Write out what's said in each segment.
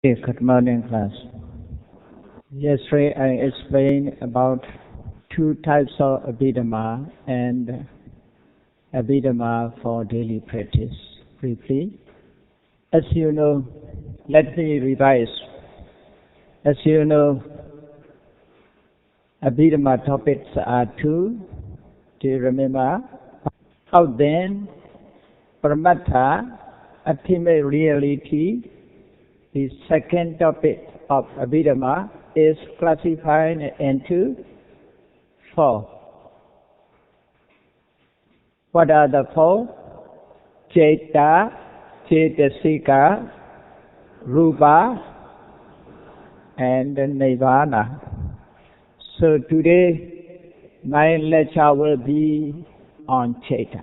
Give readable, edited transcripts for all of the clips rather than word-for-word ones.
Good morning, class. Yesterday I explained about two types of Abhidhamma and Abhidhamma for daily practice briefly. As you know, let me revise. As you know, Abhidhamma topics are two. Do you remember? How then, Paramatha, ultimate reality, the second topic of Abhidhamma is classified into four. What are the four? Ceta, Cetasika, Rupa, and Nirvana. So today, my lecture will be on Ceta.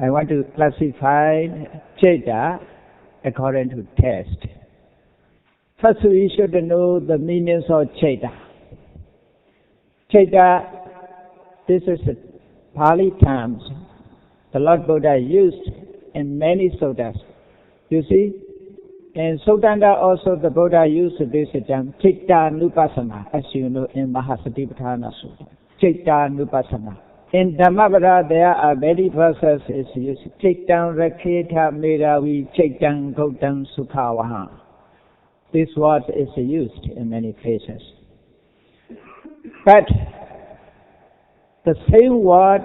I want to classify Ceta according to test. First, we should know the meanings of Ceta. Ceta, this is a Pali term the Lord Buddha used in many suttas. You see, in Suttanta also the Buddha used this term, Citta Nupassana, as you know in Mahasatipatthana Sutta. Citta Nupassana. In Dhammavada, there are many verses is used. Cittang Raketa Meravi Cittang Gautang Sukhavaha. This word is used in many places. But the same word,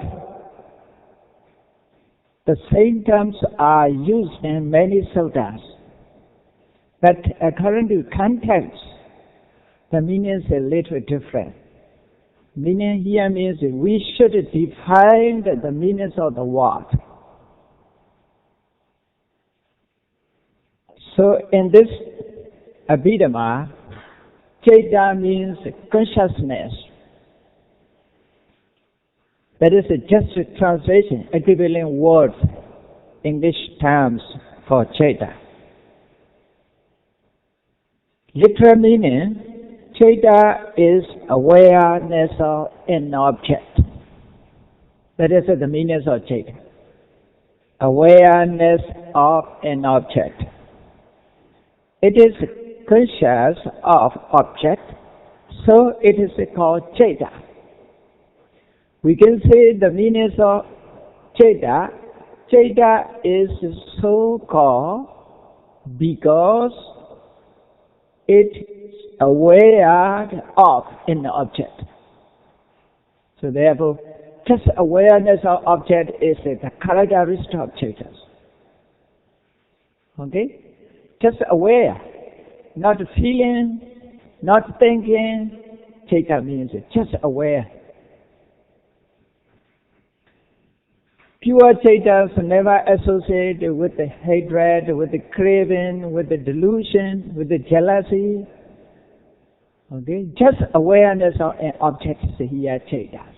the same terms are used in many suttas. But according to context, the meaning is a little different. Meaning here means we should define the meanings of the word. So in this Abhidhamma, Ceta means consciousness. That is just a translation, equivalent words, English terms for Ceta. Literal meaning, Ceta is awareness of an object. That is the meaning of Ceta. Awareness of an object. It is conscious of object, so it is called Ceta. We can say the meaning of Ceta. Ceta is so called because it aware of an object. So therefore, just awareness of object is the characteristic of Ceta. Okay? Just aware, not feeling, not thinking. Ceta means just aware. Pure Cetas never associated with the hatred, with the craving, with the delusion, with the jealousy. Okay, just awareness of an object is here Cetas.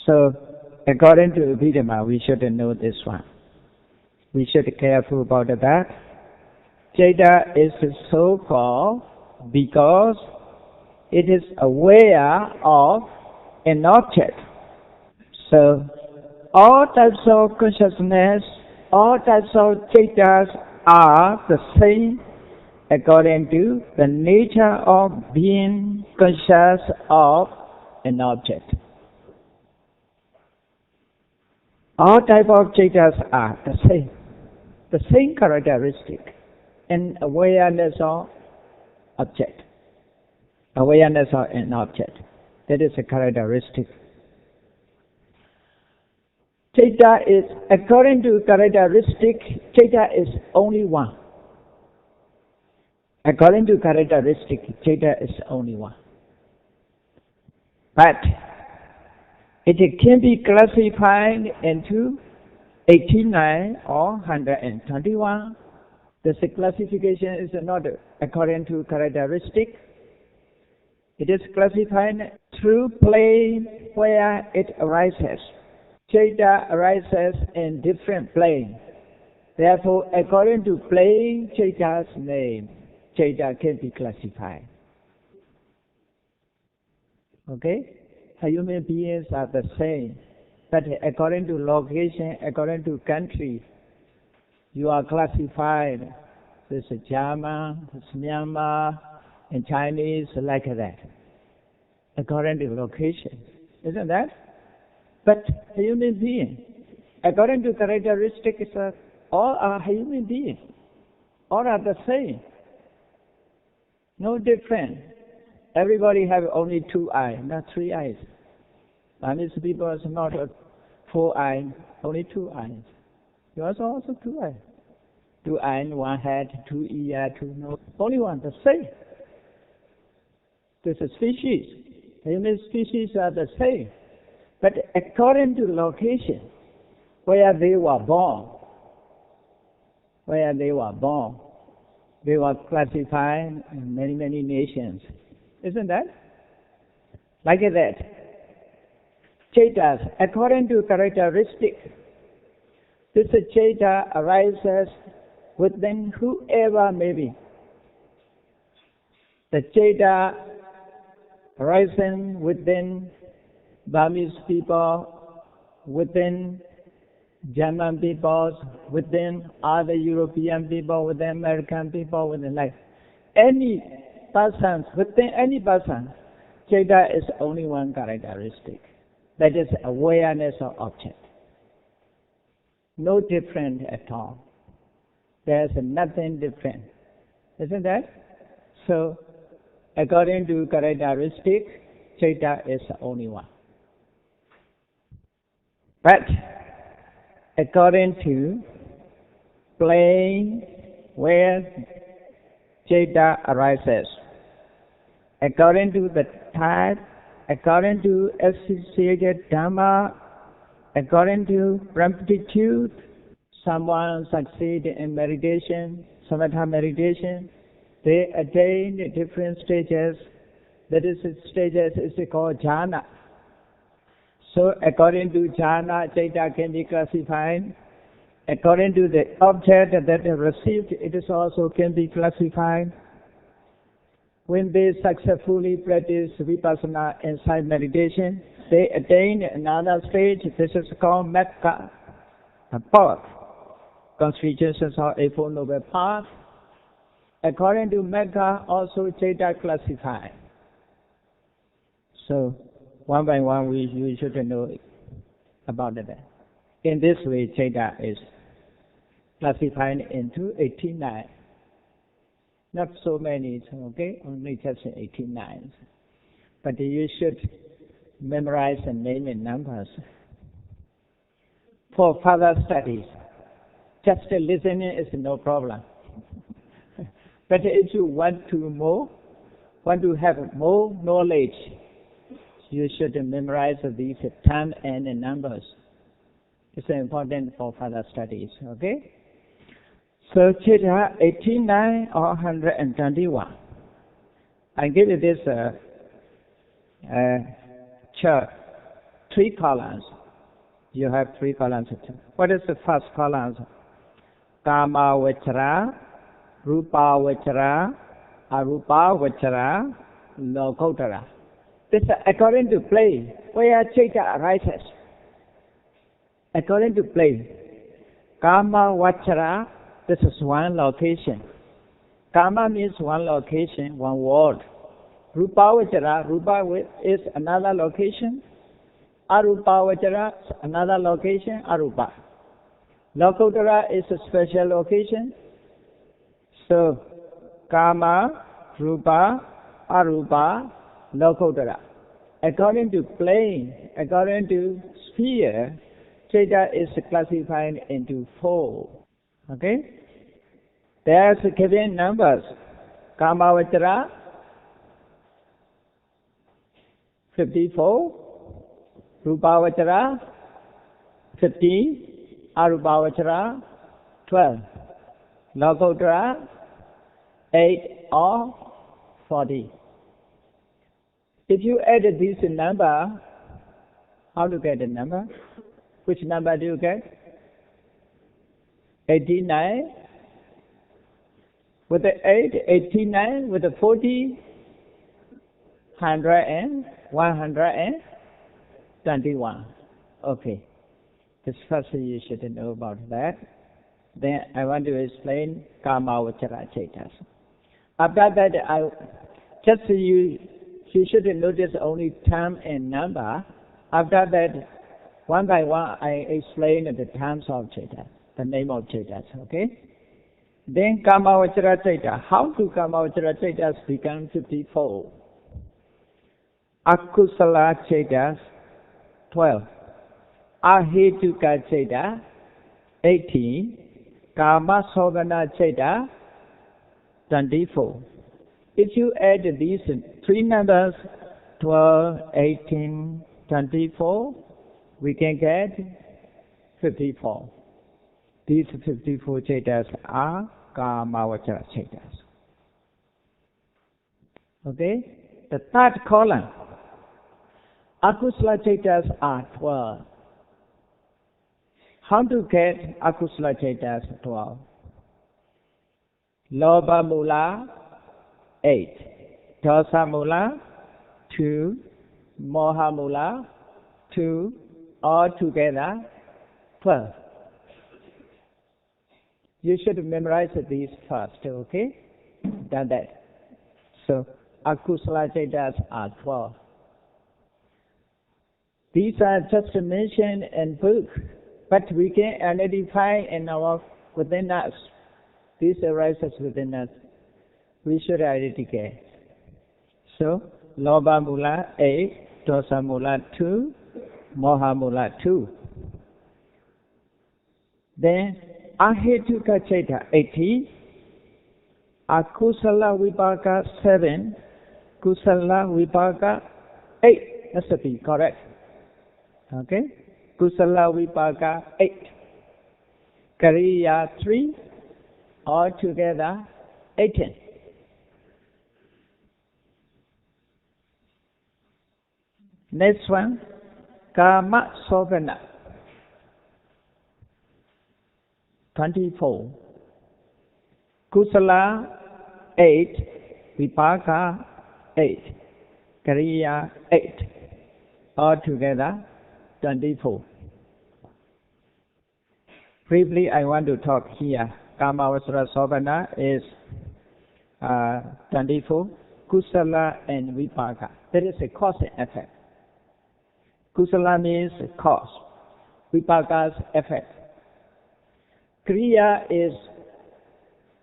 So, according to Abhidhamma, we should know this one. We should be careful about that. Ceta is so called because it is aware of an object. So, all types of consciousness, all types of Cetas are the same according to the nature of being conscious of an object. All types of Cetas are the same characteristic in awareness of object. Awareness of an object. That is a characteristic. Ceta is, according to characteristic, Ceta is only one. According to characteristic, Ceta is only one. But it can be classified into 89 or 121. This classification is not according to characteristic. It is classified through plane where it arises. Ceta arises in different planes. Therefore, according to plane, Ceta's name, Ceta can be classified. Okay? Human beings are the same. But according to location, according to country, you are classified this is German, this is Myanmar, and Chinese like that, according to location, isn't that? But human being, according to characteristics, all are human beings, all are the same, no different. Everybody have only 2 eyes, not 3 eyes. Burmese people is not 4 eyes, only 2 eyes. Yours also 2 eyes. 2 eyes, 1 head, 2 ears, 2 nose. Only one, the same. This is species. Human species are the same. But according to location, where they were born, they were classified in many, many nations. Isn't that? Like that. Chetas, according to characteristic, this cheta arises within whoever may be. The cheta rising within Burmese people, within German people, within other European people, within American people, within like any person, within any person, cheta is only one characteristic. That is awareness of object. No different at all. There's nothing different. Isn't that? So, according to characteristic, cheta is the only one. But, according to plane where cheta arises, according to the type, according to associated dhamma, according to promptitude, someone succeed in meditation, samatha meditation, they attain different stages. That is stages is called jhana. So according to jhana, cheta can be classified. According to the object that is received, it is also can be classified. When they successfully practice vipassana and side meditation, they attain another stage. This is called Magga, the path, constitutions of Eightfold Noble Path. According to Magga, also cheta classified. So, one by one, you should know about that. In this way, cheta is classified into 89. Not so many, okay? Only just 89. But you should memorize the name and numbers. For further studies, just listening is no problem. But if you want to have more knowledge, you should memorize these terms and numbers. It's important for further studies, okay? So, cheta 89 or 121. I give you this chart, 3 columns. You have 3 columns. What is the first column? Kama vachara, rupa vachara, arupa vachara, lokotara. This is according to play, where cheta arises. According to play, Kama vachara, this is one location. Kama means one location, one word. Rupa vachara, rupa is another location. Arupa vachara is another location, arupa. Lokotara is a special location. So, Kama, Rupa, Arupa, Lokotara. According to plane, according to sphere, cheta is classified into 4. Okay? There's given numbers. Kama vachara, 54. Rupa vachara, 15. Arupa vachara, 12. Lokotara, 8 or 40. If you add this number, how to get the number? Which number do you get? 89. With the 8, 89. With the 40, 100 and 121. Okay. This first you should know about that. Then I want to explain Kamavachara Chaitas. After that, you should notice only term and number. After that, one by one, I explain the terms of Chaitas, the name of Chaitas, okay? Then Kamavachara Chaita. How do Kamavachara Chaitas become 54? Akusala Chaitas, 12. Ahituka Chaita, 18. Kama Sodana Chaita, 24. If you add these three numbers, 12, 18, 24, we can get 54. These 54 Chaitas are Kamavachara Chaitas. Okay? The third column, Akusala Chaitas are 12. How to get Akusala Chaitas 12? Lobha Mula, 8. Dosa Mula, 2. Moha Mula, 2. All together, 12. You should memorize these first, okay? Done that. So, Akusala Chaitas are 12. These are just mentioned in book, but we can identify within us. This arises within us. We should identify. So, Lobha Mula 8, Dosa Mula 2, Moha Mula 2. Then, Ahituka Chaita 18, Akusala Vipaka 7, Kusala Vipaka 8. That should be correct. Okay? Kusala Vipaka 8. Kariya 3. All together 18. Next one, Kama Sovana 24. Kusala 8. Vipaka 8. Kariya 8. All together 24. Briefly, I want to talk here. Kamavachara Sovana is 24. Kusala and Vipaka. That is a cause and effect. Kusala means cause. Vipaka's effect. Kriya is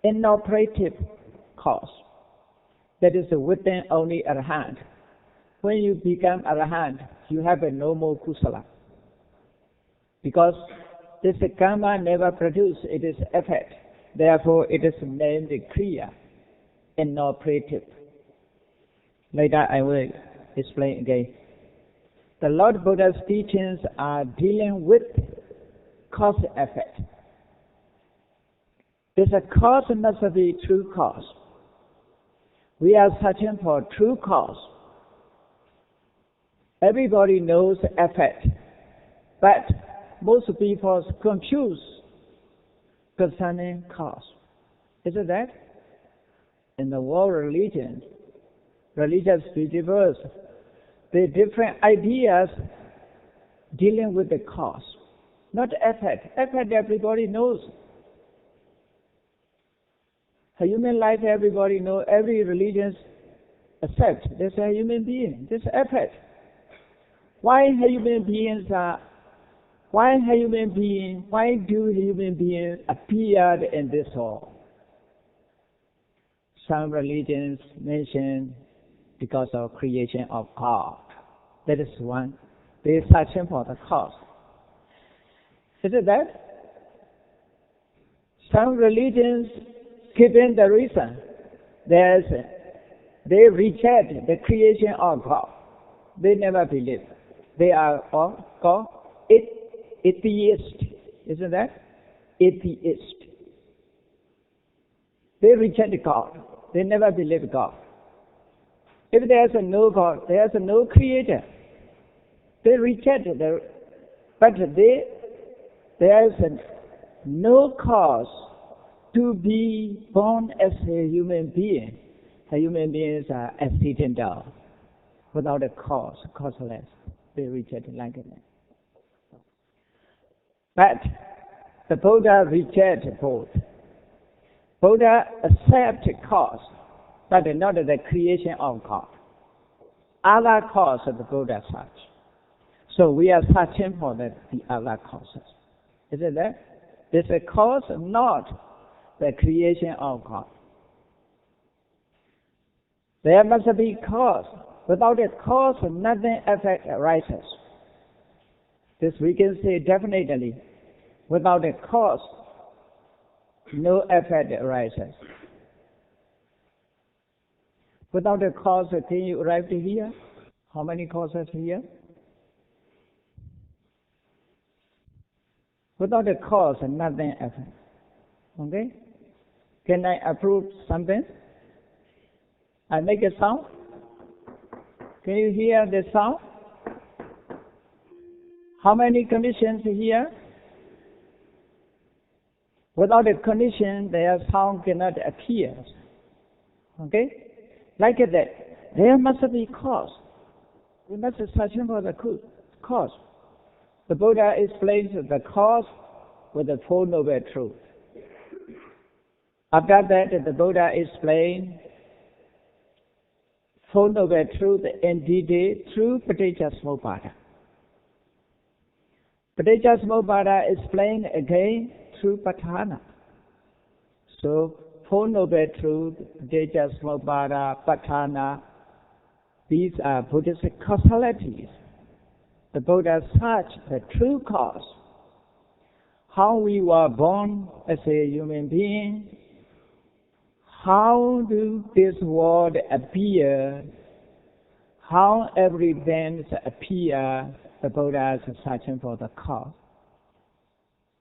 inoperative cause. That is within only Arahant. When you become Arahant, you have a no more Kusala. Because this karma never produced, it is effect. Therefore, it is named Kriya, inoperative. Later, I will explain again. The Lord Buddha's teachings are dealing with cause-effect. There's a cause must be true cause. We are searching for true cause. Everybody knows effect, but most people confuse concerning cause. Isn't that? In the world religion, religious believers, the different ideas dealing with the cause, not effect. Effect everybody knows. A human life everybody knows, every religion accepts. There's a human being, there's effect. Why do human beings appear in this world? Some religions mention because of creation of God. That is one. They are searching for the cause. Is it that? Some religions given the reason. They reject the creation of God. They never believe. They are all called atheist. Isn't that? Atheist. They reject God. They never believe God. If there is no God, there is no creator. They reject it. But there is no cause to be born as a human being. Human beings are accidental, without a cause, causeless. They reject it like that. But The Buddha rejected both. Buddha accepted cause, but not the creation of God. Other cause of the Buddha search. So we are searching for the other causes. Is it that? There's a cause, not the creation of God. There must be cause. Without a cause, nothing effect arises. This we can say definitely. Without a cause, no effect arises. Without a cause, can you arrive to here? How many causes here? Without a cause, nothing effect. Okay? Can I approve something? I make a sound. Can you hear the sound? How many conditions here? Without a condition, their sound cannot appear. Okay? Like that, there must be cause. We must search for the cause. The Buddha explains the cause with the Four Noble Truths. After that, the Buddha explains Four Noble Truths in detail through Paticcasamuppada. Paticcasamuppada explained again through Patthana. So, Four Noble Truths, Paticcasamuppada, Patthana, these are Buddhist causalities. The Buddha searched the true cause. How we were born as a human being. How do this world appear? How everything appear? The Buddha is searching for the cause.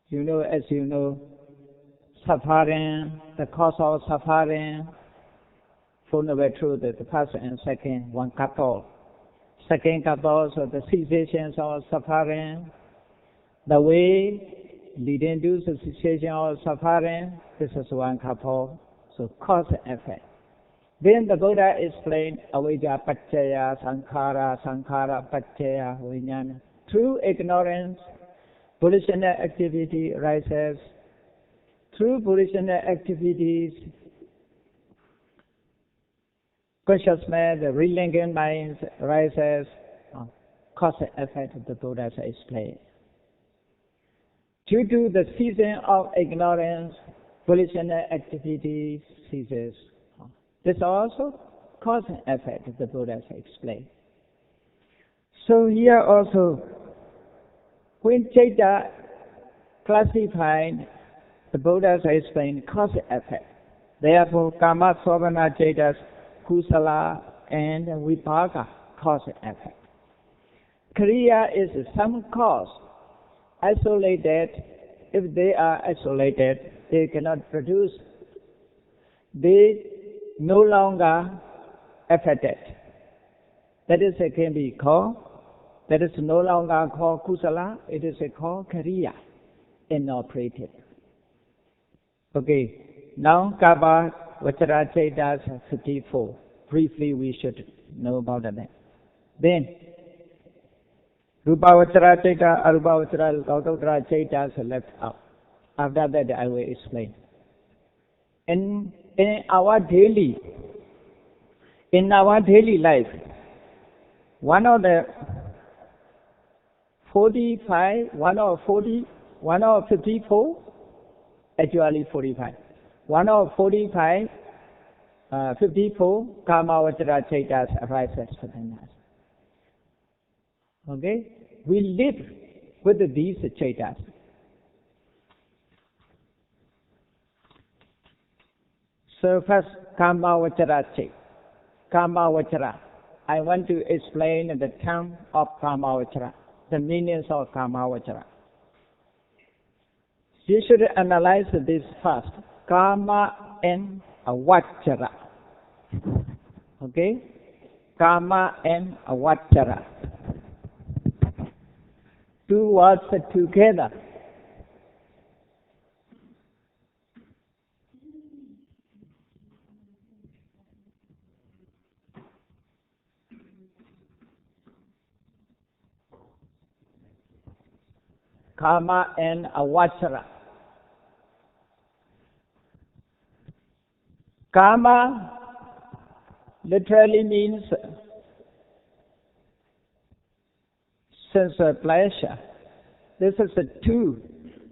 You know, as you know, suffering, the cause of suffering, Four Noble Truths, the first and second, one couple. Second couple, so the cessations of suffering, the way leading to the cessation of suffering, this is one couple, so cause and effect. Then the Buddha explained Avijja Paccaya Sankhara, Sankhara Paccaya Vijnana. Through ignorance, volitional activity arises. Through volitional activities, consciousness, the relinking mind arises. Cause and effect, the Buddha explained. Due to the season of ignorance, volitional activity ceases. This also cause and effect, the Buddha explained. So here also, when Chaita classified, the Buddha explained cause and effect. Therefore, Kama Sovana Chaitas, Kusala and Vipaka, cause and effect. Kriya is some cause, isolated. If they are isolated, they cannot produce. They no longer affected. That is can be called. That is no longer called Kusala. It is called Kriya, inoperative. Okay. Now Kaba Vachara Chaitas 54. Briefly, we should know about that. Then Rupa Vachara Chaita, Arupa Vachara, Gautotara Chaitas left out. After that, I will explain. In our daily life, one of the 45, one of 40, one of 54, actually 45. One of 45, 54, Kama Vachara Chaitas arises within us. Okay? We live with these Chaitas. So first, Kama Vachara Chait. Kama Vachara. I want to explain the term of Kama Vachara, the meanings of Kama Vachara. You should analyze this first. Kama and Vachara. Okay? Kama and Vachara. Two words together. Kama and Vachara. Kama literally means sense of pleasure. This is a two.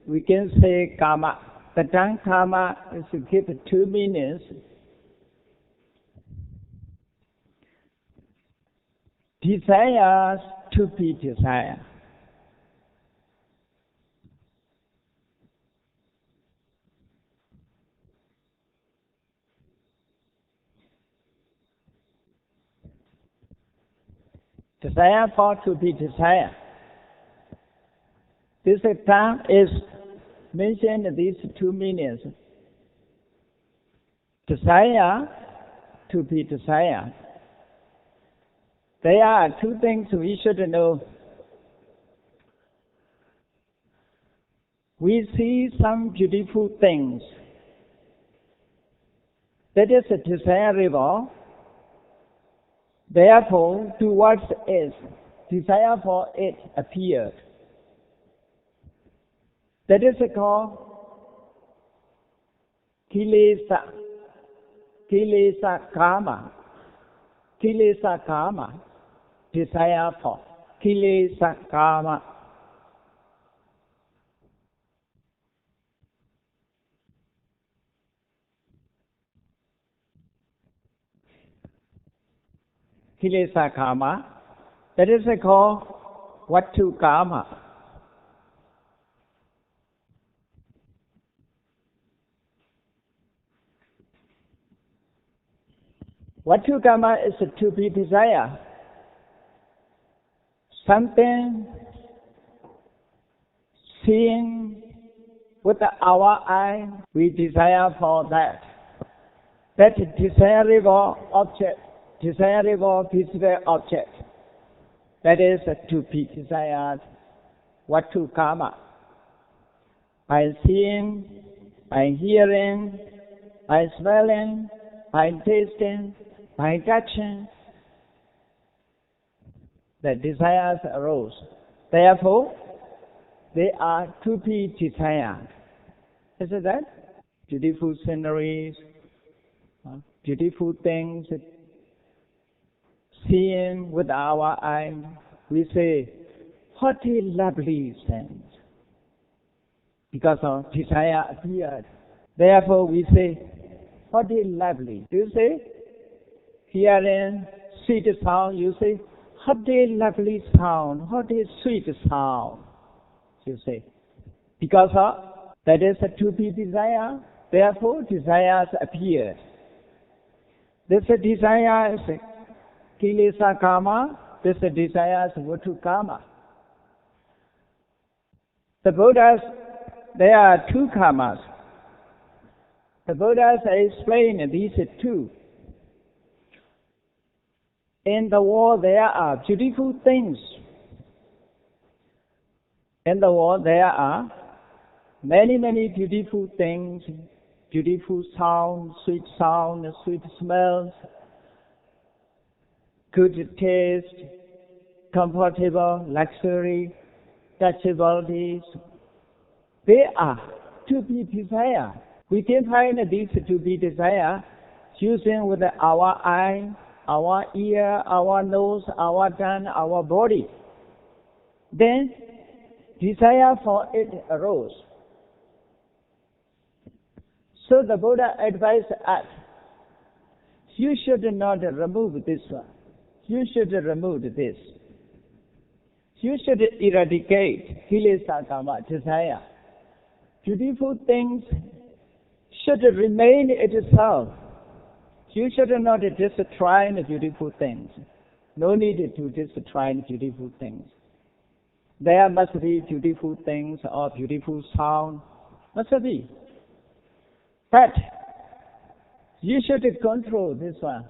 We can say kama. The term kama is to give two meanings. Desires to be desired. Desire for to be desired. This term is mentioned in these two meanings. Desire to be desired. There are two things we should know. We see some beautiful things. That is desirable. Therefore, towards it, desire for it appeared. That is called kilesa. Kilesa karma. Kilesa karma. Desire for. Kilesa karma. Kilesa karma. That is called Vatu karma. Vatu karma is to be desired. Something seen with our eye, we desire for that. That desirable object, desirable physical object, that is to be desired. Vatu karma. By seeing, by hearing, by smelling, by tasting, by touching, the desires arose. Therefore, they are to be desired. Is it that? Beautiful sceneries, beautiful things, seeing with our eye, we say, what a lovely sense. Because of desire appeared. Therefore, we say, what a lovely. Do you say? Hearing sweet sound, you say, what a lovely sound, what a sweet sound, you say. Because of that is to be desired, therefore desires appear. This desire is kilesa karma, this desire is vatu karma. The Buddhas, there are two karmas. The Buddhas explain these two. In the world there are beautiful things. In the world there are many, many beautiful things, beautiful sound, sweet smells, good taste, comfortable, luxury, touchabilities. They are to be desired. We can find these to be desired using with our eye, our ear, our nose, our tongue, our body. Then desire for it arose. So the Buddha advised us, you should not remove this one. You should remove this. You should eradicate kilesa karma, desire. Beautiful things should remain itself. You should not destroy the beautiful things. No need to destroy beautiful things. There must be beautiful things or beautiful sound. Must be. But you should control this one.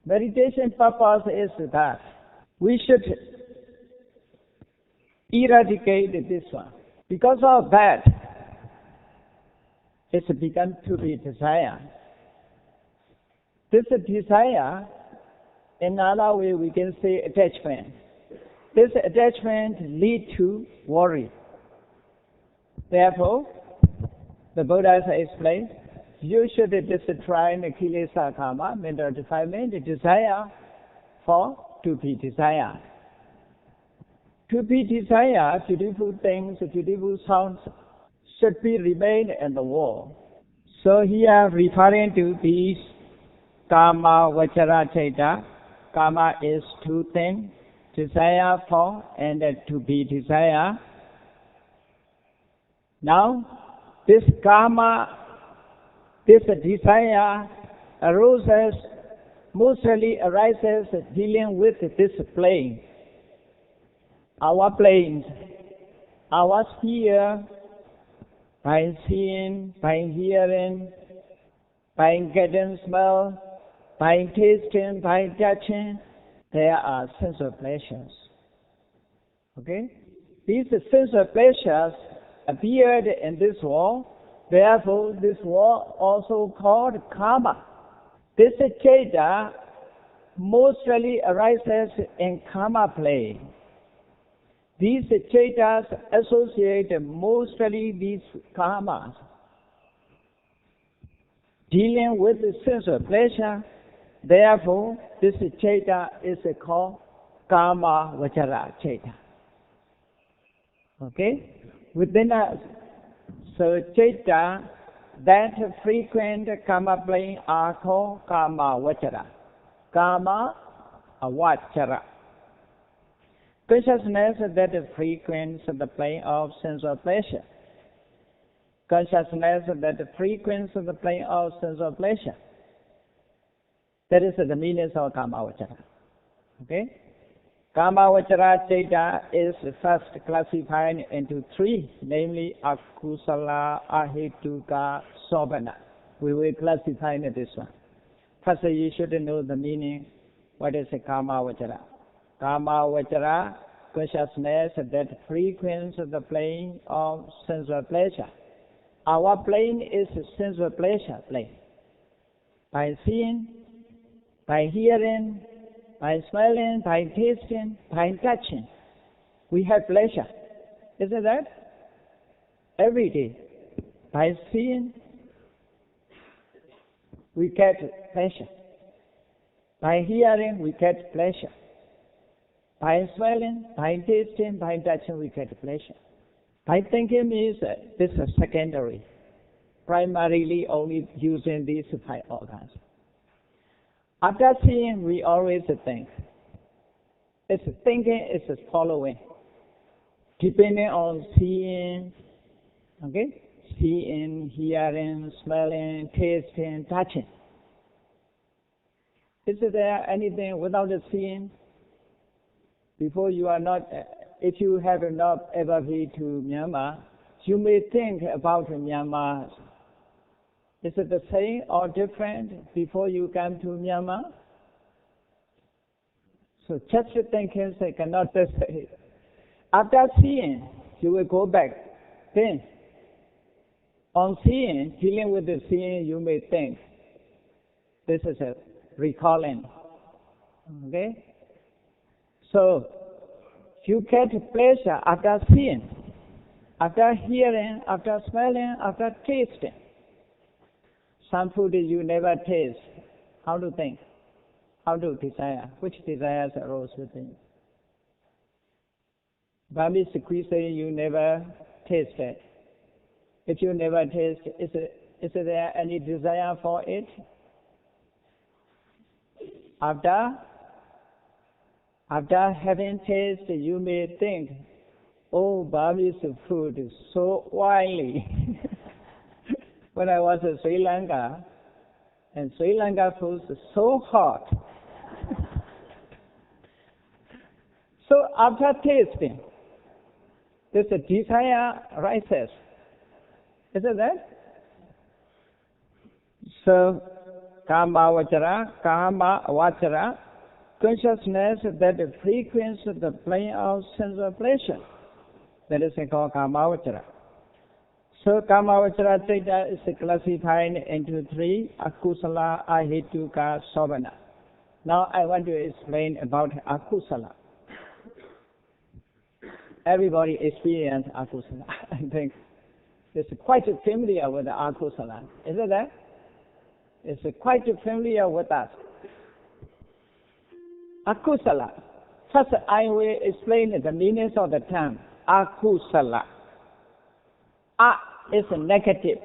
Meditation purpose is that we should eradicate this one. Because of that, it's begun to be desire. This desire, in another way we can say attachment. This attachment leads to worry. Therefore, the Buddha explained, you should destroy the kilesa karma, mental defilement, the desire to be desired. To be desired, beautiful things, beautiful sounds should be remain in the world. So here referring to these karma vajra chaita, karma is two things, desire for and to be desired. Now, this karma, this desire mostly arises dealing with this plane. Our planes, our sphere, by seeing, by hearing, by getting smell, by tasting, by touching, there are sensual pleasures. Okay? These sensual pleasures appeared in this world, therefore this world also called karma. This chaita mostly arises in karma plane. These chaitas associate mostly these karmas. Dealing with the sensual pleasure, therefore this chaita is called karma vajra chaita. Okay? Within us, so chaita that frequent karma plane are called karma vajra. Karma vajra. Consciousness that frequents the plane of sensual pleasure. Consciousness that frequents the plane of sensual pleasure. That is the meaning of karma vajra. Okay? Karma vajra chaita is first classified into three, namely akusala, ahituka, sobhana. We will classify in this one. First, you should know the meaning. What is karma vajra? Karma vajra, consciousness that frequents the plane of sensual pleasure. Our plane is sensual pleasure plane. By seeing, by hearing, by smelling, by tasting, by touching, we have pleasure. Isn't that? Every day. By seeing, we get pleasure. By hearing, we get pleasure. By smelling, by tasting, by touching, we get pleasure. By thinking means this is secondary. Primarily only using these five organs. After seeing, we always think. It's thinking, it's following. Depending on seeing, okay? Seeing, hearing, smelling, tasting, touching. Is there anything without seeing? Before you are not, if you have not ever been to Myanmar, you may think about Myanmar. Is it the same or different before you come to Myanmar? So just thinking they cannot say. After seeing, you will go back. Then, on seeing, dealing with the seeing, you may think. This is a recalling. Okay? So, you get pleasure after seeing, after hearing, after smelling, after tasting. Some food you never taste. How to think? How to desire? Which desires arose within? Burmese cuisine you never tasted. If you never taste, is there any desire for it? After having tasted, you may think, oh, Burmese food is so oily. When I was in Sri Lanka, and Sri Lanka food is so hot. So after tasting, this desire rises. Isn't that? So, karma vajra, consciousness that frequents the plane of sensual pleasure. That is called karma vajra. So karma vajra chaita is classified into three, akusala, ahituka, sobhana. Now I want to explain about akusala. Everybody experiences akusala. I think it's quite familiar with akusala. Isn't that? It's quite familiar with us. Akusala. First, I will explain the meanings of the term akusala. A is negative.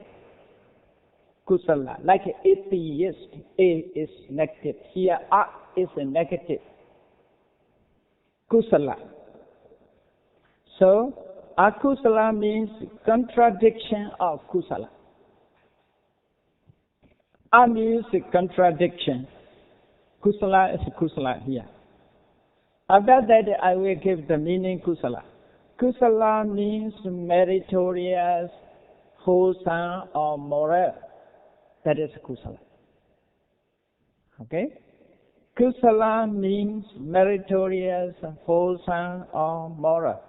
Kusala, like atheist, A is negative. Here, A is negative. Kusala. So, akusala means contradiction of kusala. A means contradiction. Kusala is kusala here. After that, I will give the meaning kusala. Kusala means meritorious, wholesome, or moral. That is kusala. Okay? Kusala means meritorious, wholesome, or moral.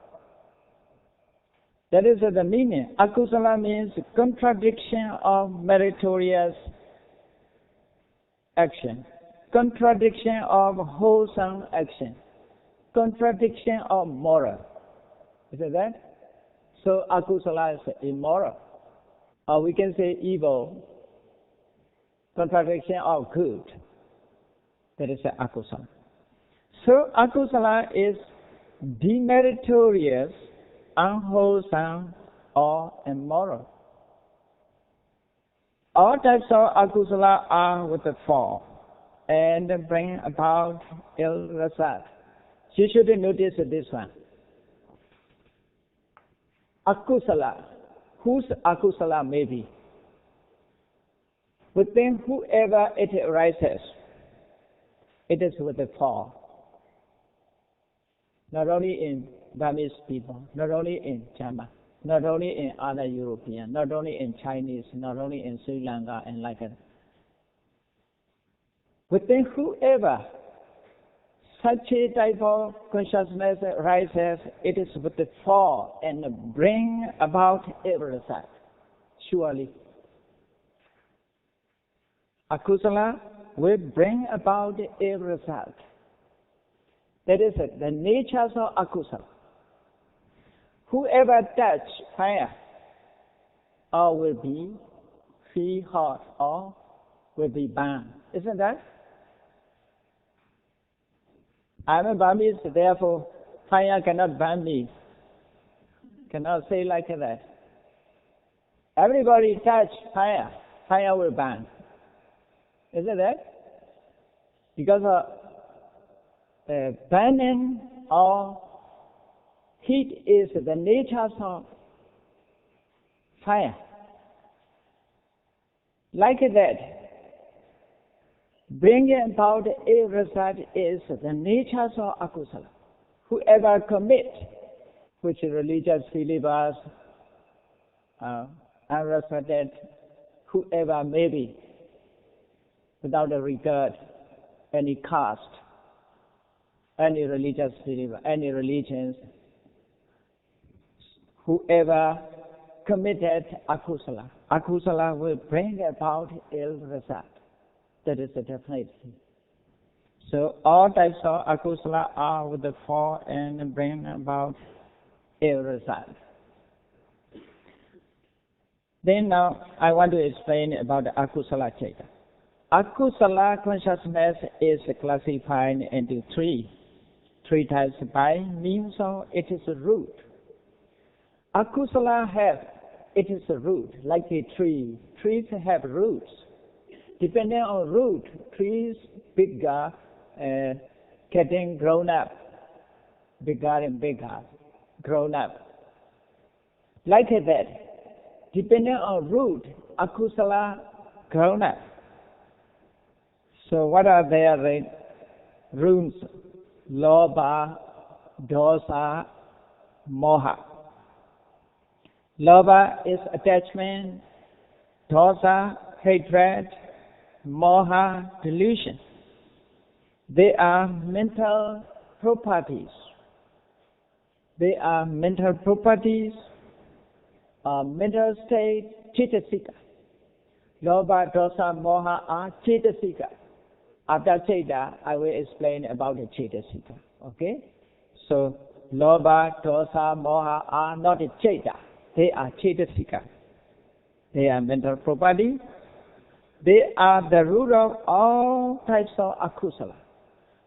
That is the meaning. Akusala means contradiction of meritorious action, contradiction of wholesome action, contradiction of moral. Is it that? So akusala is immoral. Or we can say evil, contradiction of good. That is akusala. So akusala is demeritorious, unwholesome, or immoral. All types of akusala are with the fall and bring about ill result. You should notice this one. Akusala. Whose akusala may be? Within whoever it arises, it is with the fall. Not only in Burmese people, not only in China, not only in other European, not only in Chinese, not only in Sri Lanka and like that. Within whoever such a type of consciousness arises, it is with the fall and bring about a result. Surely. Akusala will bring about a result. That is the nature of akusala. Whoever touch fire or will be feel hot or will be burned. Isn't that? I'm a Burmese, therefore fire cannot burn me. Cannot say like that. Everybody touch fire, fire will burn. Isn't that? Because burning or heat is the nature of fire. Like that, bringing about a result is the nature of akusala. Whoever commit, which religious syllabus, unrestricted, whoever may be, without a regard, any caste, any religious syllabus, any religions, whoever committed akusala, akusala will bring about ill result. That is the definite thing. So all types of akusala are with the fall and bring about ill result. Then now I want to explain about the akusala chaita. Akusala consciousness is classified into three types by means of its root. Akusala it is a root, like a tree. Trees have roots. Depending on root, trees bigger, getting grown up, bigger and bigger, grown up. Like that, depending on root, akusala grown up. So what are their roots? Lobha, dosa, moha. Lobha is attachment, dosa, hatred, moha, delusion. They are mental properties. They are mental properties, mental state, cetasika. Lobha, dosa, moha are cetasika. After Cheta, I will explain about the Cetasika. Okay? So, Lobha, Dosa, Moha are not Cheta. They are Cetasika. They are mental property. They are the root of all types of akusala.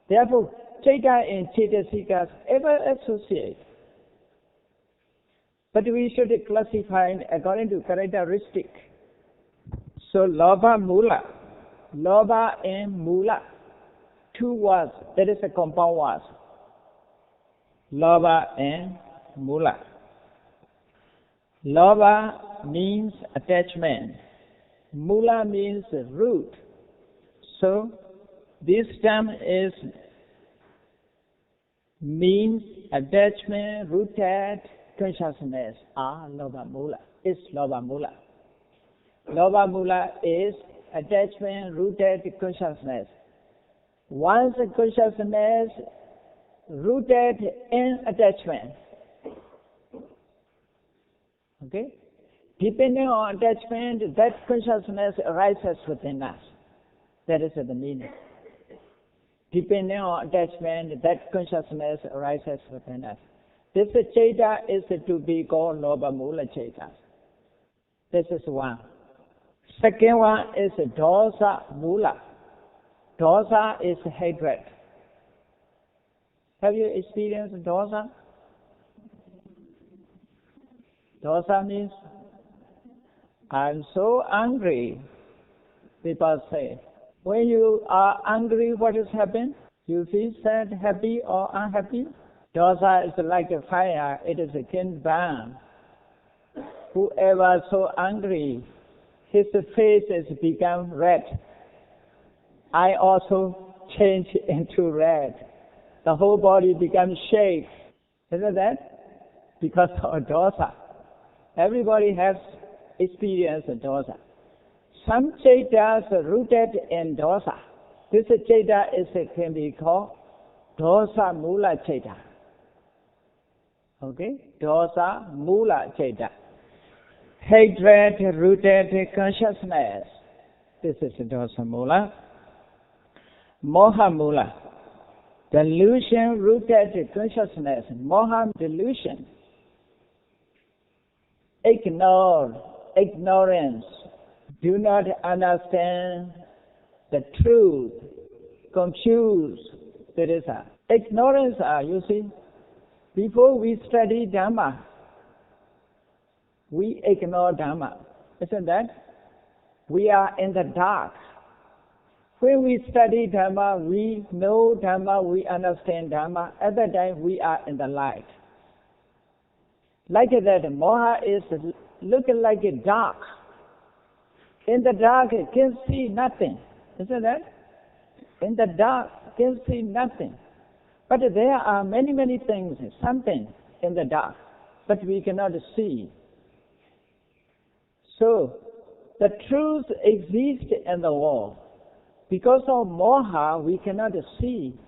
Therefore, Chaita and Chaitasikas ever associate. But we should classify according to characteristic. So, Lobha Mula, Lobha and Mula, two words, that is a compound word. Lobha and Mula. Lobha means attachment. Mula means root. So, this term means attachment, rooted consciousness. Lobha Mula. It's Lobha Mula. Lobha Mula is attachment, rooted consciousness. Once consciousness rooted in attachment. Okay? Depending on attachment, that consciousness arises within us. That is the meaning. Depending on attachment, that consciousness arises within us. This Chaita is to be called Lobha Mula Chaita. This is one. Second one is Dosa Mula. Dosa is hatred. Have you experienced dosa? Dosa means, I'm so angry. People say, when you are angry, what has happened? You feel sad, happy, or unhappy? Dosa is like a fire. It is a can burn. Whoever is so angry, his face has become red. I also change into red. The whole body becomes shake. Isn't that? Because of dosa. Everybody has experienced dosa. Some Chaitas are rooted in dosa. This Chaita can be called Dosa Mula Chaita. Okay? Dosa Mula Chaita. Hatred rooted consciousness. This is Dosa Mula. Moha Mula. Delusion rooted consciousness. Moha delusion. Ignorance. Do not understand the truth. Confused. That is ignorance. You see, before we study Dhamma, we ignore Dhamma. Isn't that? We are in the dark. When we study Dhamma, we know Dhamma, we understand Dhamma. At that time, we are in the light. Like that, Moha is looking like a dark. In the dark, it can see nothing. Isn't that? In the dark, can see nothing. But there are many, many things, something in the dark, but we cannot see. So, the truth exists in the world. Because of moha, we cannot see.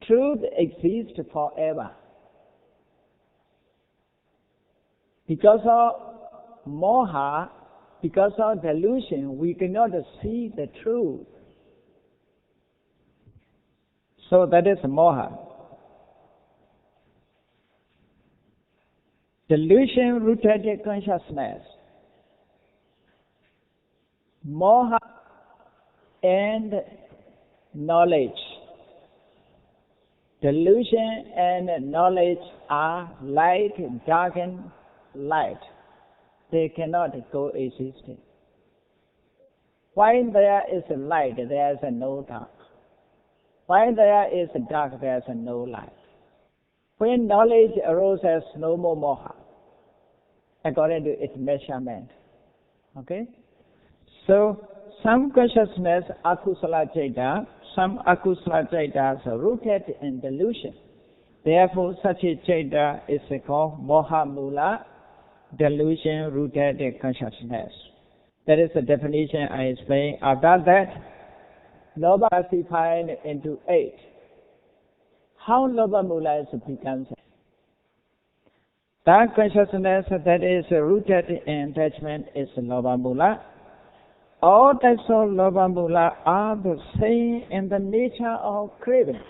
Truth exists forever. Because of moha, because of delusion, we cannot see the truth. So that is moha. Delusion-rooted consciousness. Moha and knowledge. Delusion and knowledge are light, dark and light. They cannot coexist. While there is light, there is no dark. While there is dark, there is no light. When knowledge arises, no more moha, according to its measurement. Okay? So, some consciousness, akusala chaita, some akusala chaitas are rooted in delusion. Therefore, such a chaita is called moha mula, delusion-rooted consciousness. That is the definition I explained. After that, Lobha classified into 8. How Lobha mula becomes? That consciousness that is rooted in attachment is Lobha mula. All types of Lobha mula are the same in the nature of craving.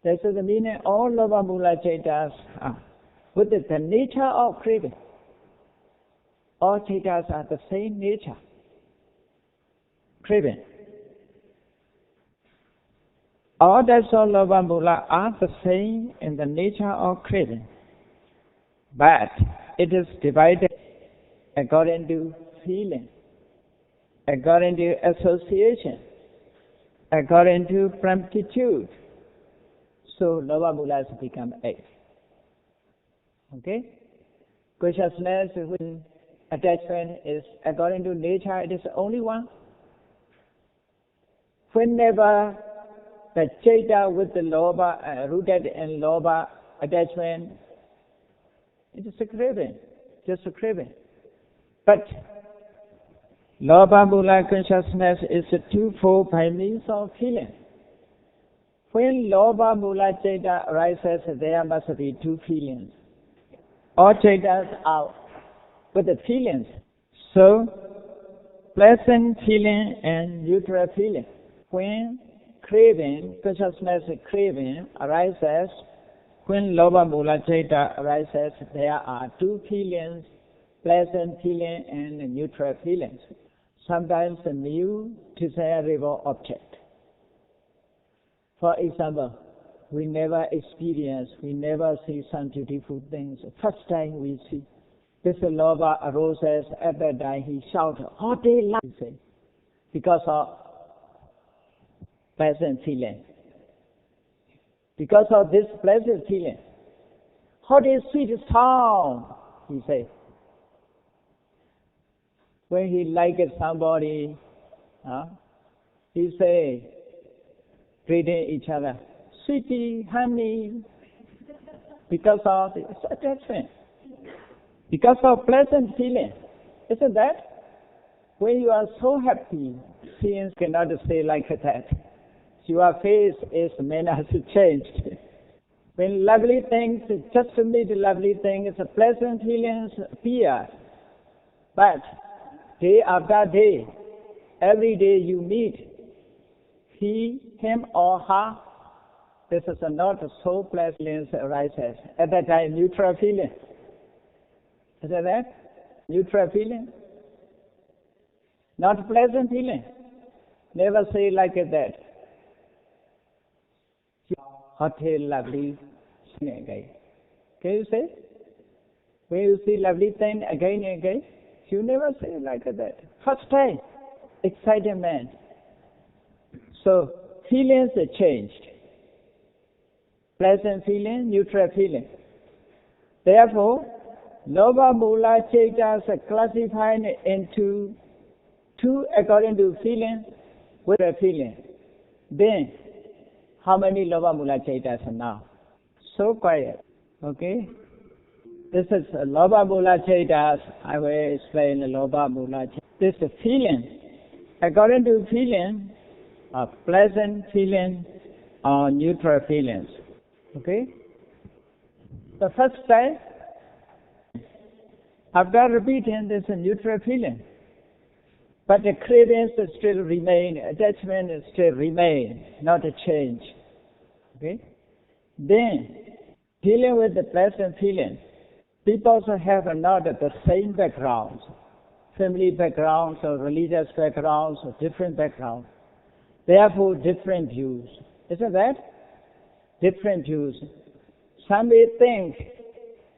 That's the meaning. All Lobha mula chaitas are with the nature of craving. All Chaitas are the same nature, craving. All types of Lobha Mula are the same in the nature of craving, but it is divided according to feeling, according to association, according to promptitude. So Lobha Mulas become 8. Okay? Consciousness with attachment is according to nature, it is only one. Whenever the Chaita with the Lobha, rooted in Lobha attachment, it is a craving, just a craving. But Lobha Mula consciousness is a twofold by means of feeling. When Lobha Mula Chaita arises, there must be two feelings. All Chaitas are with the feelings. So, pleasant feeling and neutral feeling. When craving, consciousness craving arises, when Lobha Mula Chaita arises, there are two feelings, pleasant feeling and neutral feelings. Sometimes a new desirable object. For example, we never experience, we never see some beautiful things. First time we see. This Lobha arises at that time, he shouted, "Oh, they love," he said, because of pleasant feeling. Because of this pleasant feeling. "What a sweet sound," he said. When he liked somebody, he say, greeting each other, "Sweetie, honey," because of the attachment, because of pleasant feeling. Isn't that? When you are so happy, scenes cannot say like that. Your face is manners changed. When lovely things, just to meet lovely things, pleasant feelings appear. But day after day, every day you meet, he, him or her, this is not so pleasant arises. At that time, neutral feeling. Is that? Neutral feeling? Not pleasant feeling. Never say like that. Hotel lovely again. Can you say? When you see lovely thing again and again, you never say like that. First time, excitement. So feelings are changed. Pleasant feeling, neutral feeling. Therefore, Lobha Mula Chaitas are classified into two according to feeling with a feeling. Then, how many Lobha Mula Chaitas are now? So quiet. Okay? This is Lobha Mula Chaitas. I will explain the Lobha Mula Chaitas. This is feeling. According to feeling, a pleasant feeling or neutral feelings. Okay? The first time, after repeating, this neutral feeling. But the cravings still remain, attachment still remain, not a change. Okay? Then, dealing with the pleasant feeling, people also have not the same backgrounds, family backgrounds or religious backgrounds or different backgrounds. Therefore, different views. Isn't that? Different views. Some may think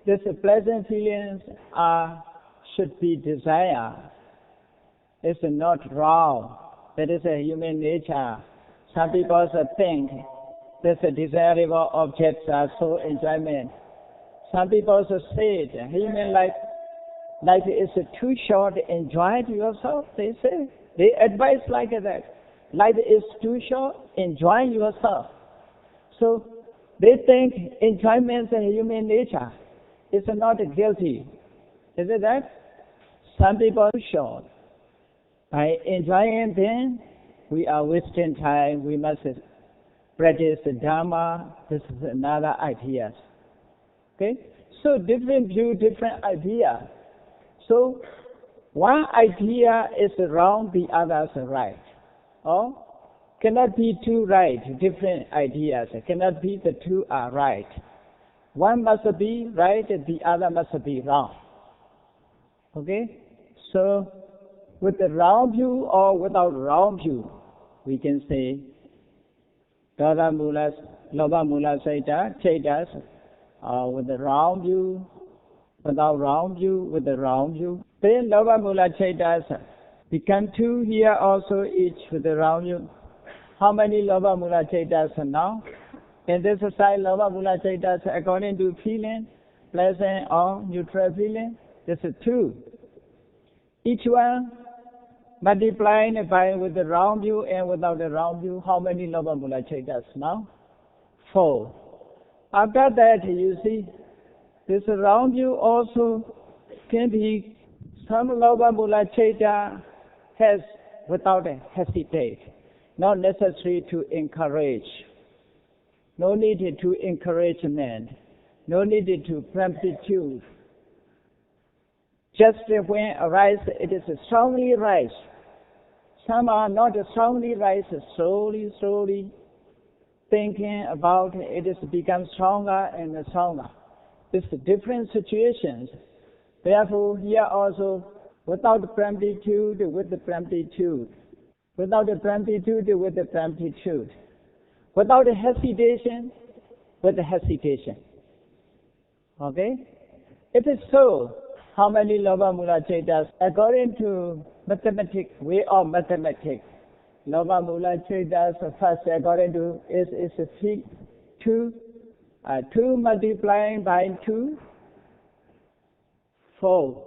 this pleasant feelings should be desired. It's not wrong. That is a human nature. Some people also think that the desirable objects are so enjoyment. Some people also say human life is too short. Enjoy it yourself. They say. They advise like that. Life is too short. Enjoy yourself. So they think enjoyment is a human nature. It's not guilty. Is it that? Some people are too short. By enjoying them, we are wasting time. We must practice the Dhamma. This is another idea. Okay? So different view, different idea. So one idea is wrong, the others are right. Or cannot be two right, different ideas. Cannot be the two are right. One must be right, the other must be wrong. Okay? So, with the round view or without round view, we can say Dada Mulas, Loba Mula Saita, Chetas, with the round view, without round view, with the round view. Then Loba Mula Chetas become two here also, each with the round view. How many Loba Mula Chetas are now? In this side, Loba Mula Chetas according to feeling, pleasant or neutral feeling, this is two. Each one multiplying by with the round view and without the round view, how many Loba Mula Chetas now? 4. After that, you see, this round view also can be some Loba Mula Cheta has without a hesitate, not necessary to encourage. No need to encouragement, no need to promptitude. Just when arise, it is strongly rise. Some are not strongly rise, slowly thinking about it is become stronger and stronger. It's different situations. Therefore, here also, without promptitude, with the promptitude. Without the promptitude, with the promptitude. Without hesitation, with the hesitation. Okay? It is so. How many Loba Mula Chetas? According to mathematics, way of mathematics, Loba Mula Chetas first according to is 2. 2 multiplying by 2, 4.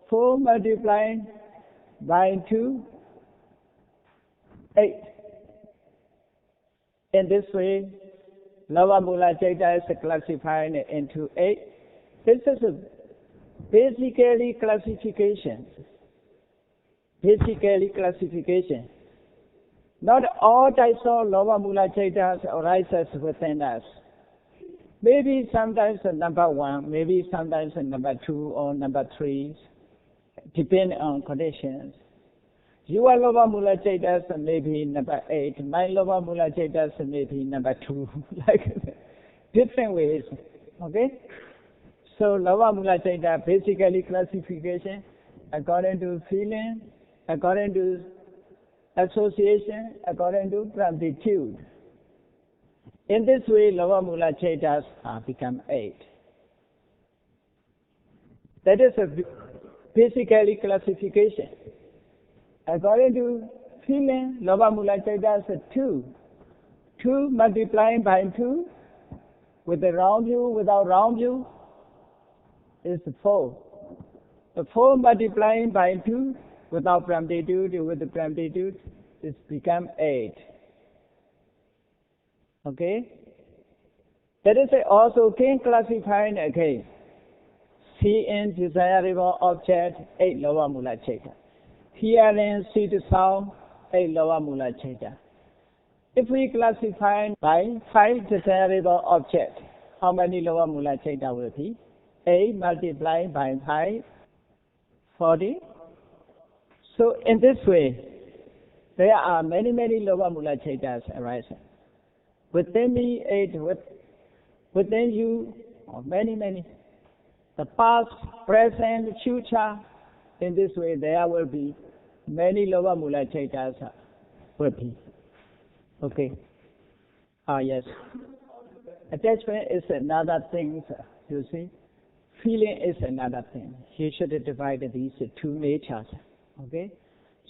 4 multiplying by 2, 8. In this way, Loba Mula Cheta is classified into 8. This is basically classification. Not all types of Loba Mula Chetas arises within us. Maybe sometimes number 1, maybe sometimes number 2 or number 3, depending on conditions. Your Loba Mula Chetas may be number 8, my Loba Mula Chetas may be number 2, like different ways. Okay? So Loba Mula Cheta basically classification according to feeling, according to association, according to promptitude. In this way, Loba Mula Chetas become 8. That is basically classification. According to feeling, Loba Mula Chetas 2. 2 multiplying by 2, with the round view, without round view, is 4. The 4 multiplying by 2, without promptitude, with the promptitude, is become 8. Okay? That is also can classify again. See in desirable object, 8 Loba Mula Cheta. Hearing, see the sound, 8 Loba Mula Cheta. If we classify by 5 desirable objects, how many Loba Mula Cheta will be? 8 multiplied by 5, 40. So in this way, there are many Loba Mula Chetas arising. Within me, 8, within you, or many. The past, present, future, in this way there will be many Loba Mula Chetas will be. Okay. Yes. Attachment is another thing, you see. Feeling is another thing. You should divide these two natures. Okay?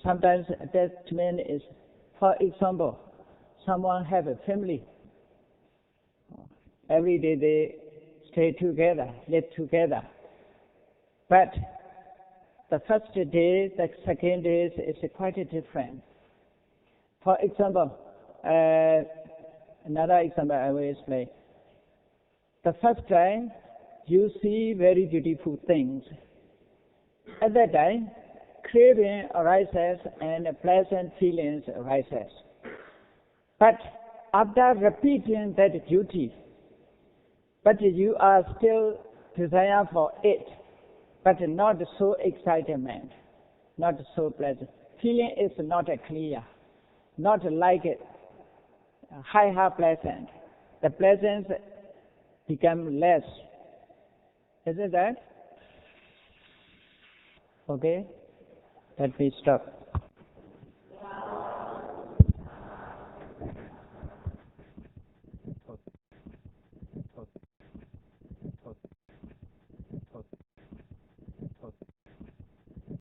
Sometimes attachment is, for example, someone have a family. Every day they stay together, live together. But the first day, the second day is quite different. For example, another example I will explain. The first time, you see very beautiful things. At that time, craving arises and pleasant feelings arises. But after repeating that duty, but you are still desire for it, but not so excitement, not so pleasant. Feeling is not clear, not like it, high pleasant. The pleasance become less. Isn't that? Okay? Let me stop.